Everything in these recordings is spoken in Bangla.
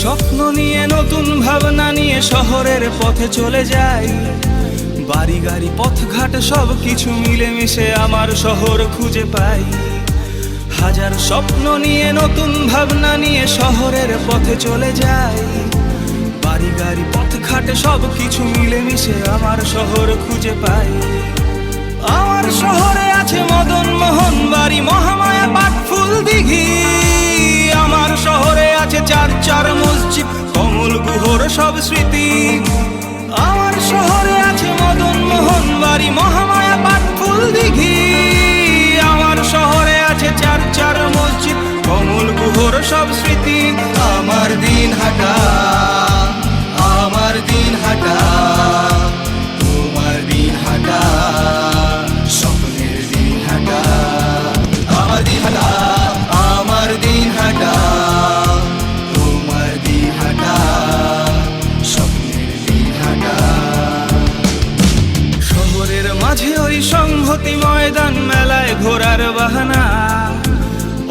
স্বপ্ন নিয়ে নতুন ভাবনা নিয়ে শহরের পথে চলে যাই। বাড়ি গাড়ি পথঘাট সব কিছু মিলেমিশে আমার শহর খুঁজে পাই। হাজার স্বপ্ন নিয়ে নতুন ভাবনা নিয়ে শহরের পথে চলে যাই। বাড়ি গাড়ি পথঘাট সব কিছু মিলেমিশে আমার শহর খুঁজে পাই। আমার শহরে আছে মদন মোহন বাড়ি, মহামায়া, পাটফুল দিঘি। আমার শহরে আছে চার চার মসজিদ, কমল গুহর সব স্মৃতি। আমার শহরে আছে মদন মোহন বাড়ি, মহামায়া, পাটফুল দিঘি। আমার শহরে আছে চার চার মসজিদ, কমল গুহর সব স্মৃতি। আমার দিন হাঁটা, আমার দিন হাঁটা, তোমার দিন হাঁটা, স্বপ্নের দিন হাঁটা। আমার দিন হাঁটা, আমার দিন হাঁটা, তোমার দিন হাঁটা, স্বপ্নের দিন হাঁটা। শহরের মাঝে ওই সংহতি ময়দান, মেলায় ঘোরার বাহানা,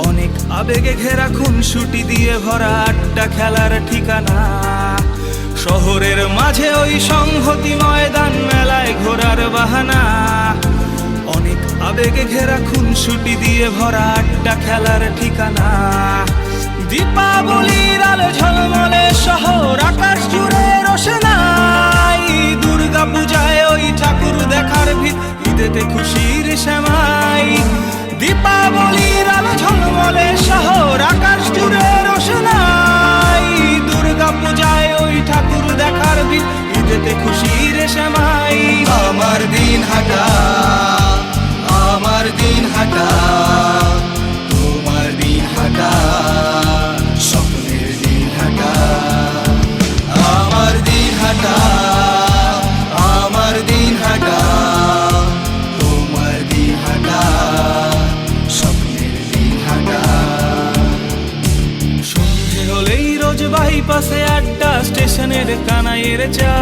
অনেক আবেগে ঘেরা খুনসুটি দিয়ে ভরা আড্ডা খেলার ঠিকানা। শহরের মাঝে ওই সংহতি ময়দান, মেলায় ঘোরার বাহানা, অনেক আবেগে ঘেরা খুনসুটি দিয়ে ভরা আড্ডা খেলার ঠিকানা। দীপাবলির আলো ঝলমলে শহর, আকাশ জুড়ে রোশনাই। দুর্গা পূজায় ওই ঠাকুর দেখার ভিড়, ঈদেতে খুশির সেমাই। দীপাবলির আলো ঝলমলে শহর, আকাশ জুড়ে রোশনাই। দুর্গা পূজায় ওই ঠাকুর দেখার ভিড়, ঈদেতে খুশির সেমাই। আমার দিন হাঁটা, আমার দিন হাঁটা, তোমার দিন হাঁটা, স্বপ্নের দিন হাঁটা। আমার দিন হাঁটা, আমার দিন হাঁটা, তোমার দিন হাঁটা, স্বপ্নের দিন হাঁটা। সন্ধে হলেই রোজ বাইপাসে আড্ডা, স্টেশনের কানাইয়ের চা,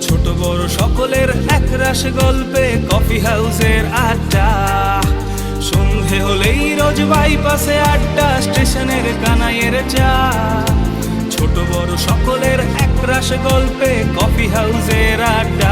ছোট বড় সকলের একরাশ গল্পে কফি হাউসের আড্ডা। সন্ধে হলেই রোজ বাইপাসে আড্ডা, স্টেশনের কানাইয়ের চা, ছোট বড় সকলের একরাশ গল্পে কফি হাউসের আড্ডা।